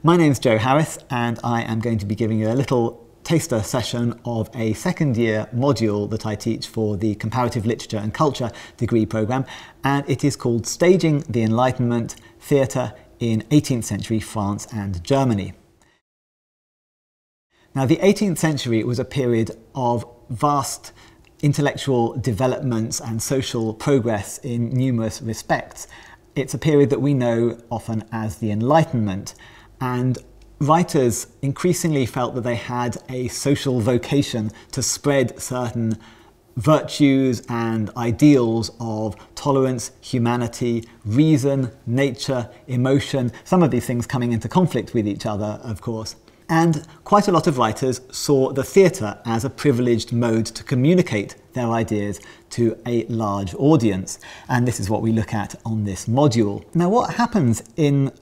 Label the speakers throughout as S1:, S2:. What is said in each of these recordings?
S1: My name's Joe Harris, and I am going to be giving you a little taster session of a second year module that I teach for the Comparative Literature and Culture degree programme, and it is called Staging the Enlightenment, Theatre in 18th Century France and Germany. Now, the 18th century was a period of vast intellectual developments and social progress in numerous respects. It's a period that we know often as the Enlightenment, and writers increasingly felt that they had a social vocation to spread certain virtues and ideals of tolerance, humanity, reason, nature, emotion, some of these things coming into conflict with each other, of course. And quite a lot of writers saw the theatre as a privileged mode to communicate their ideas to a large audience. And this is what we look at on this module. Now, what happens in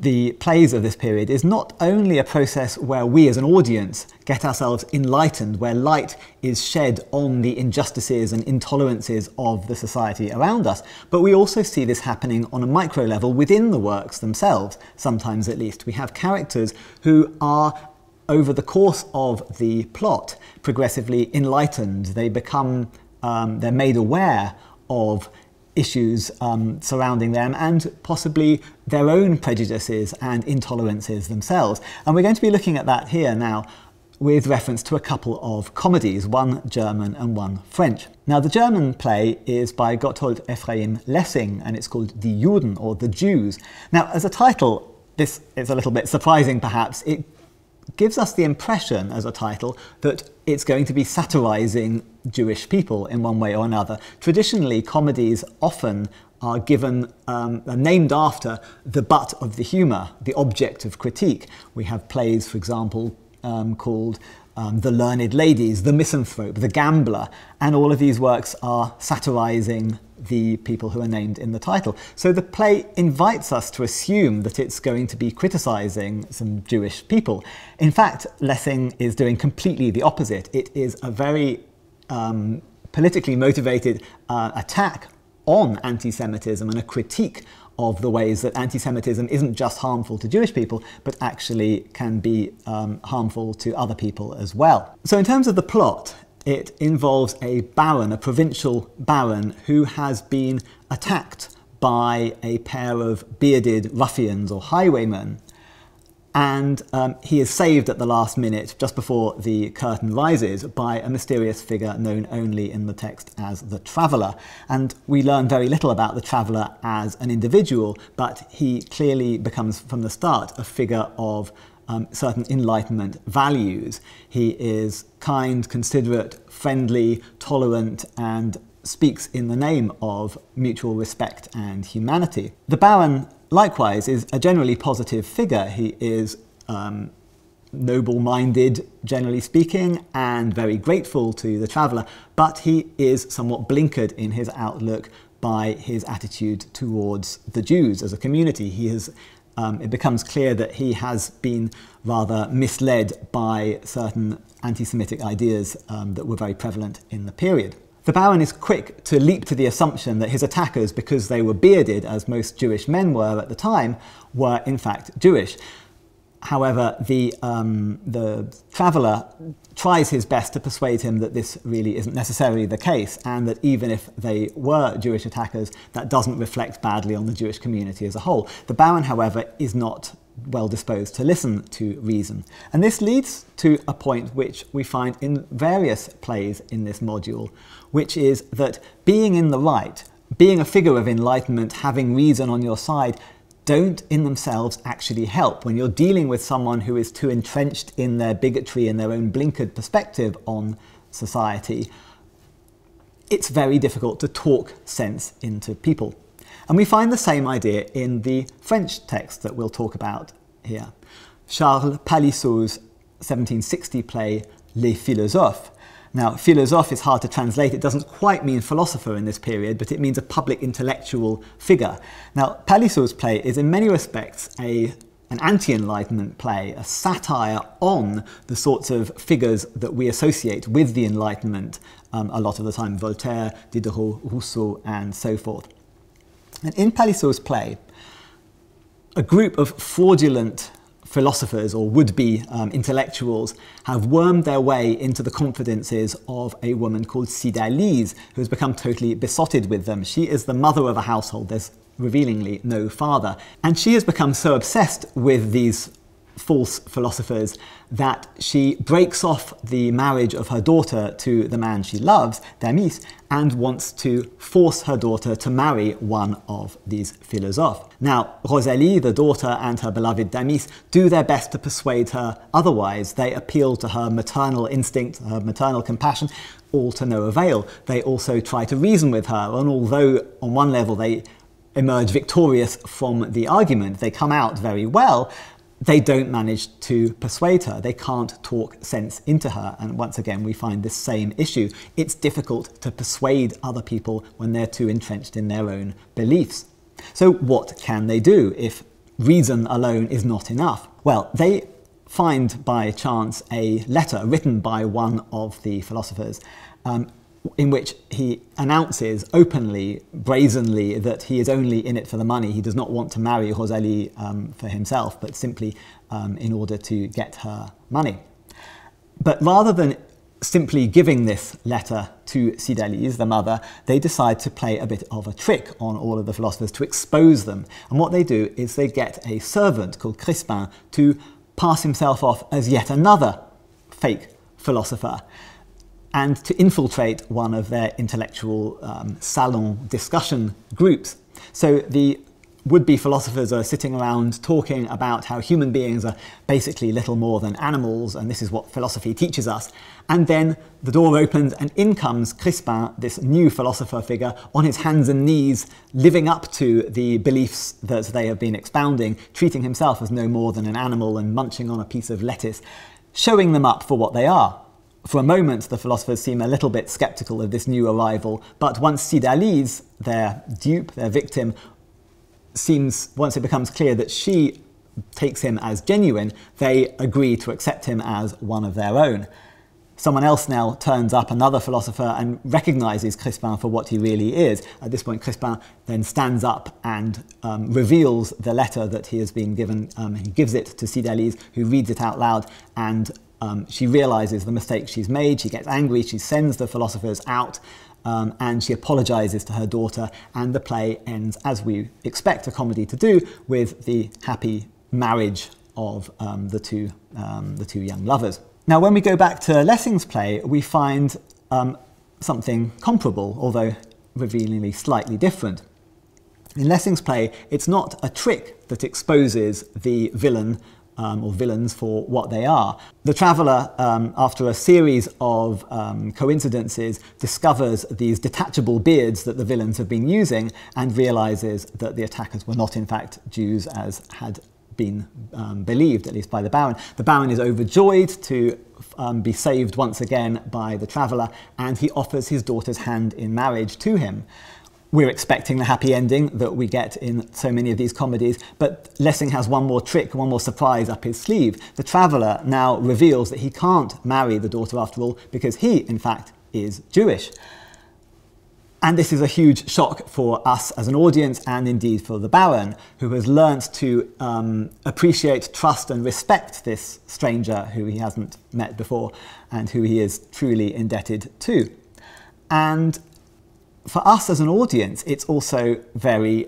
S1: the plays of this period is not only a process where we as an audience get ourselves enlightened, where light is shed on the injustices and intolerances of the society around us, but we also see this happening on a micro level within the works themselves, sometimes at least. We have characters who are, over the course of the plot, progressively enlightened. They become, they're made aware of issues surrounding them and possibly their own prejudices and intolerances themselves. And we're going to be looking at that here now with reference to a couple of comedies, one German and one French. Now, the German play is by Gotthold Ephraim Lessing, and it's called Die Juden, or The Jews. Now, as a title, this is a little bit surprising perhaps. It gives us the impression as a title that it's going to be satirizing Jewish people in one way or another. Traditionally, comedies often are given, are named after the butt of the humour, the object of critique. We have plays, for example, called The Learned Ladies, The Misanthrope, The Gambler, and all of these works are satirising the people who are named in the title. So the play invites us to assume that it's going to be criticising some Jewish people. In fact, Lessing is doing completely the opposite. It is a very politically motivated attack on anti-Semitism and a critique of the ways that anti-Semitism isn't just harmful to Jewish people, but actually can be harmful to other people as well. So in terms of the plot, it involves a baron, a provincial baron, who has been attacked by a pair of bearded ruffians or highwaymen. And he is saved at the last minute, just before the curtain rises, by a mysterious figure known only in the text as the Traveller. And we learn very little about the Traveller as an individual, but he clearly becomes, from the start, a figure of certain Enlightenment values. He is kind, considerate, friendly, tolerant, and speaks in the name of mutual respect and humanity. The Baron, likewise, is a generally positive figure. He is noble-minded, generally speaking, and very grateful to the Traveller, but he is somewhat blinkered in his outlook by his attitude towards the Jews as a community. He has it becomes clear that he has been rather misled by certain anti-Semitic ideas that were very prevalent in the period. The Baron is quick to leap to the assumption that his attackers, because they were bearded, as most Jewish men were at the time, were in fact Jewish. However, the Traveller tries his best to persuade him that this really isn't necessarily the case, and that even if they were Jewish attackers, that doesn't reflect badly on the Jewish community as a whole. The Baron, however, is not well disposed to listen to reason. And this leads to a point which we find in various plays in this module, which is that being in the right, being a figure of enlightenment, having reason on your side, don't in themselves actually help. When you're dealing with someone who is too entrenched in their bigotry and their own blinkered perspective on society, it's very difficult to talk sense into people. And we find the same idea in the French text that we'll talk about here. Charles Palissot's 1760 play Les Philosophes. Now, philosophe is hard to translate. It doesn't quite mean philosopher in this period, but it means a public intellectual figure. Now, Palissot's play is in many respects an anti-Enlightenment play, a satire on the sorts of figures that we associate with the Enlightenment a lot of the time, Voltaire, Diderot, Rousseau, and so forth. And in Palissot's play, a group of fraudulent philosophers or would-be intellectuals have wormed their way into the confidences of a woman called Cydalise, who has become totally besotted with them. She is the mother of a household. There's revealingly no father. And she has become so obsessed with these false philosophers that she breaks off the marriage of her daughter to the man she loves, Damis, and wants to force her daughter to marry one of these philosophes. Now, Rosalie, the daughter, and her beloved Damis do their best to persuade her otherwise. They appeal to her maternal instinct, her maternal compassion, all to no avail. They also try to reason with her, and although on one level they emerge victorious from the argument, they come out very well, they don't manage to persuade her. They can't talk sense into her. And once again, we find this same issue. It's difficult to persuade other people when they're too entrenched in their own beliefs. So what can they do if reason alone is not enough? Well, they find by chance a letter written by one of the philosophers in which he announces openly, brazenly, that he is only in it for the money. He does not want to marry Rosalie for himself, but simply in order to get her money. But rather than simply giving this letter to Cydalise, the mother, they decide to play a bit of a trick on all of the philosophers to expose them. And what they do is they get a servant called Crispin to pass himself off as yet another fake philosopher, and to infiltrate one of their intellectual salon discussion groups. So the would-be philosophers are sitting around talking about how human beings are basically little more than animals, and this is what philosophy teaches us. And then the door opens and in comes Crispin, this new philosopher figure, on his hands and knees, living up to the beliefs that they have been expounding, treating himself as no more than an animal and munching on a piece of lettuce, showing them up for what they are. For a moment, the philosophers seem a little bit sceptical of this new arrival, but once Cydalise, their dupe, their victim, once it becomes clear that she takes him as genuine, they agree to accept him as one of their own. Someone else now turns up, another philosopher, and recognises Crispin for what he really is. At this point, Crispin then stands up and reveals the letter that he has been given. He gives it to Cydalise, who reads it out loud, and she realises the mistake she's made. She gets angry, she sends the philosophers out, and she apologises to her daughter, and the play ends, as we expect a comedy to do, with the happy marriage of the two young lovers. Now, when we go back to Lessing's play, we find something comparable, although revealingly slightly different. In Lessing's play, it's not a trick that exposes the villain or villains for what they are. The traveller, after a series of coincidences, discovers these detachable beards that the villains have been using and realises that the attackers were not in fact Jews as had been believed, at least by the Baron. The Baron is overjoyed to be saved once again by the traveller, and he offers his daughter's hand in marriage to him. We're expecting the happy ending that we get in so many of these comedies, but Lessing has one more trick, one more surprise up his sleeve. The traveller now reveals that he can't marry the daughter after all because he, in fact, is Jewish. And this is a huge shock for us as an audience and indeed for the Baron, who has learnt to appreciate, trust and respect this stranger who he hasn't met before and who he is truly indebted to. And for us as an audience, it's also very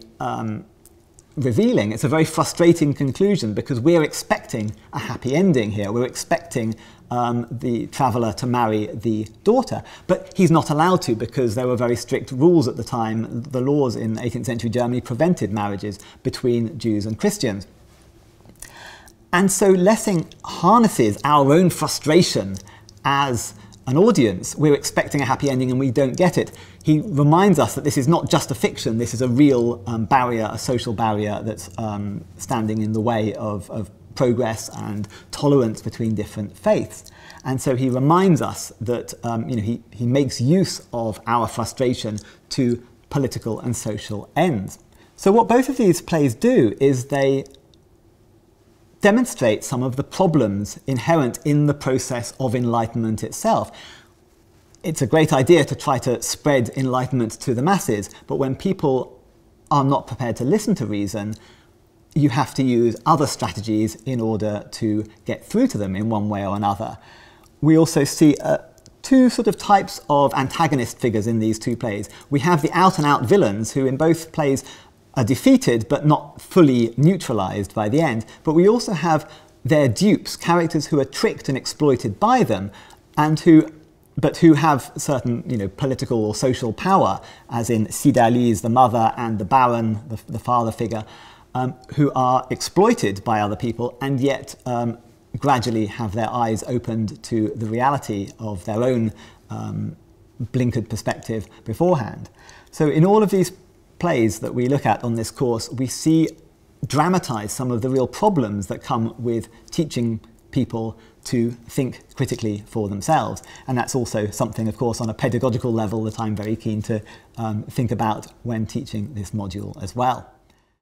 S1: revealing. It's a very frustrating conclusion because we're expecting a happy ending here. We're expecting the traveller to marry the daughter, but he's not allowed to because there were very strict rules at the time. The laws in 18th century Germany prevented marriages between Jews and Christians. And so Lessing harnesses our own frustration as an audience. We're expecting a happy ending and we don't get it. He reminds us that this is not just a fiction, this is a real barrier, a social barrier that's standing in the way of progress and tolerance between different faiths. And so he reminds us that he makes use of our frustration to political and social ends. So what both of these plays do is they demonstrate some of the problems inherent in the process of enlightenment itself. It's a great idea to try to spread enlightenment to the masses, but when people are not prepared to listen to reason, you have to use other strategies in order to get through to them in one way or another. We also see two sort of types of antagonist figures in these two plays. We have the out-and-out villains who in both plays are defeated but not fully neutralized by the end, but we also have their dupes, characters who are tricked and exploited by them and who have certain, political or social power, as in Cydalise, the mother, and the Baron, the father figure, who are exploited by other people and yet gradually have their eyes opened to the reality of their own blinkered perspective beforehand. So in all of these plays that we look at on this course, we see dramatise some of the real problems that come with teaching people to think critically for themselves. And that's also something, of course, on a pedagogical level that I'm very keen to think about when teaching this module as well.